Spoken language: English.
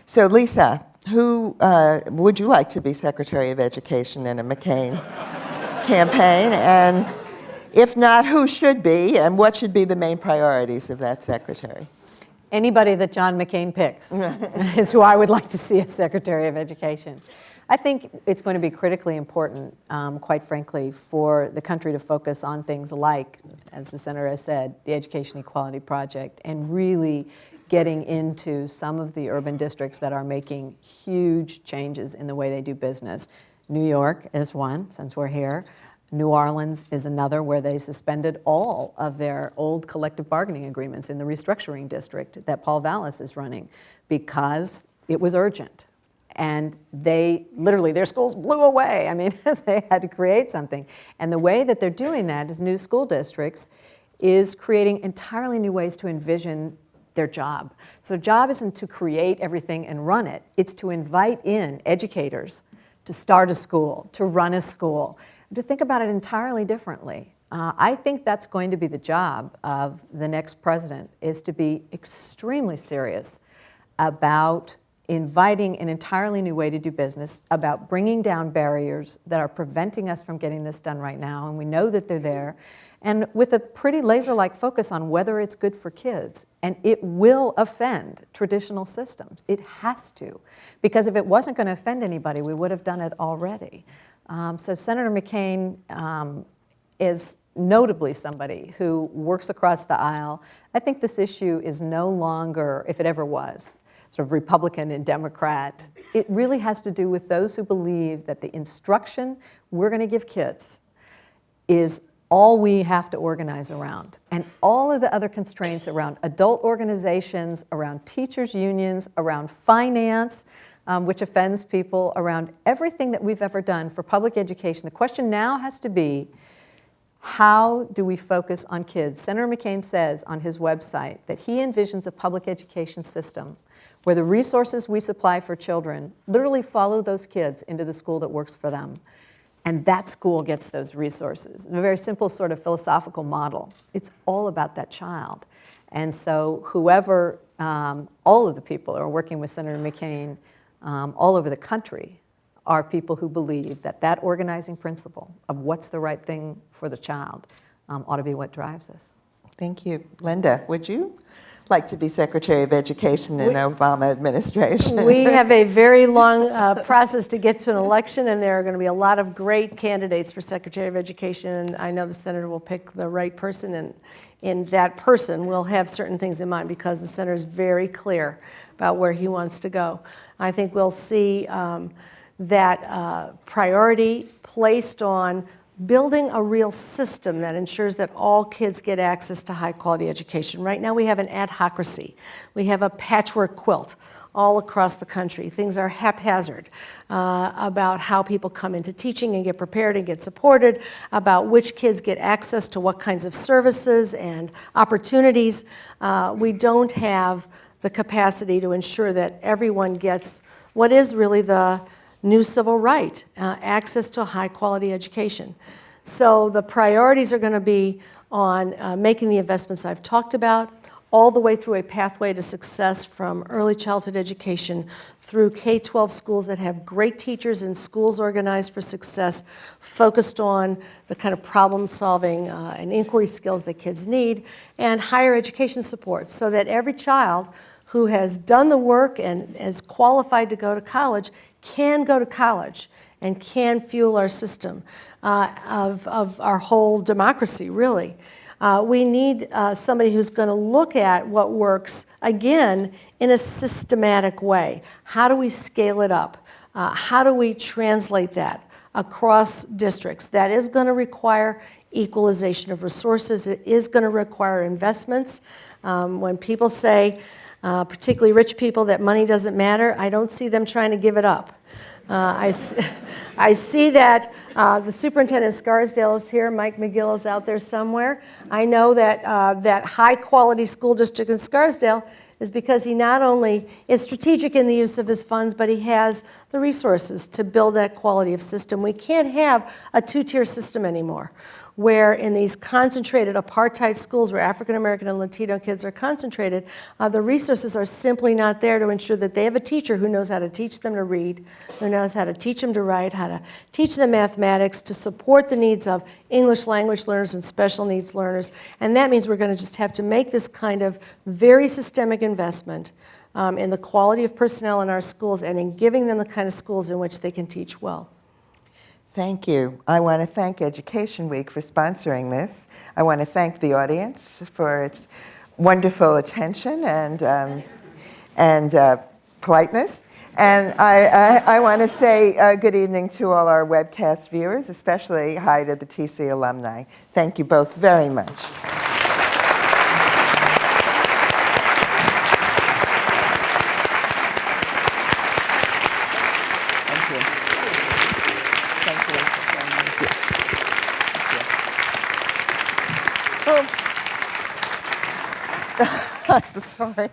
So Lisa, who would you like to be Secretary of Education in a McCain campaign? And if not, who should be, and what should be the main priorities of that secretary? Anybody that John McCain picks is who I would like to see as Secretary of Education. I think it's going to be critically important, quite frankly, for the country to focus on things like, as the Senator has said, the Education Equality Project, and really getting into some of the urban districts that are making huge changes in the way they do business. New York is one, since we're here. New Orleans is another, where they suspended all of their old collective bargaining agreements in the restructuring district that Paul Vallis is running, because it was urgent. And they literally, their schools blew away. I mean, they had to create something. And the way that they're doing that is new school districts is creating entirely new ways to envision their job. So their job isn't to create everything and run it. It's to invite in educators to start a school, to run a school, to think about it entirely differently. I think that's going to be the job of the next president, is to be extremely serious about inviting an entirely new way to do business, about bringing down barriers that are preventing us from getting this done right now, and we know that they're there, and with a pretty laser-like focus on whether it's good for kids. And it will offend traditional systems. It has to, because if it wasn't going to offend anybody, we would have done it already. So Senator McCain is notably somebody who works across the aisle. I think this issue is no longer, if it ever was, sort of Republican and Democrat. It really has to do with those who believe that the instruction we're going to give kids is all we have to organize around. And all of the other constraints around adult organizations, around teachers' unions, around finance, which offends people, around everything that we've ever done for public education. The question now has to be, how do we focus on kids? Senator McCain says on his website that he envisions a public education system where the resources we supply for children literally follow those kids into the school that works for them. And that school gets those resources. It's a very simple sort of philosophical model. It's all about that child. And so whoever, all of the people who are working with Senator McCain all over the country are people who believe that that organizing principle of what's the right thing for the child ought to be what drives us. Thank you. Linda, would you like to be Secretary of Education in an Obama administration? We have a very long process to get to an election, and there are going to be a lot of great candidates for Secretary of Education, and I know the Senator will pick the right person, and that person will have certain things in mind, because the Senator is very clear about where he wants to go. I think we'll see that priority placed on building a real system that ensures that all kids get access to high-quality education. Right now we have an adhocracy. We have a patchwork quilt all across the country. Things are haphazard about how people come into teaching and get prepared and get supported, about which kids get access to what kinds of services and opportunities. We don't have the capacity to ensure that everyone gets what is really the new civil right, access to high-quality education. So the priorities are going to be on making the investments I've talked about, all the way through a pathway to success from early childhood education through K-12 schools that have great teachers and schools organized for success, focused on the kind of problem-solving and inquiry skills that kids need, and higher education support, so that every child who has done the work and is qualified to go to college can go to college and can fuel our system of our whole democracy, really. We need somebody who's going to look at what works, again, in a systematic way. How do we scale it up? How do we translate that across districts? That is going to require equalization of resources. It is going to require investments. When people say, particularly rich people, that money doesn't matter, I don't see them trying to give it up. I see that the superintendent of Scarsdale is here. Mike McGill is out there somewhere. I know that that high-quality school district in Scarsdale is because he not only is strategic in the use of his funds, but he has the resources to build that quality of system. We can't have a two-tier system anymore, where in these concentrated apartheid schools where African American and Latino kids are concentrated, the resources are simply not there to ensure that they have a teacher who knows how to teach them to read, who knows how to teach them to write, how to teach them mathematics, to support the needs of English language learners and special needs learners. And that means we're going to just have to make this kind of very systemic investment in the quality of personnel in our schools and in giving them the kind of schools in which they can teach well. Thank you. I want to thank Education Week for sponsoring this. I want to thank the audience for its wonderful attention and politeness. And I want to say good evening to all our webcast viewers, especially hi to the TC alumni. Thank you both very much. Sorry.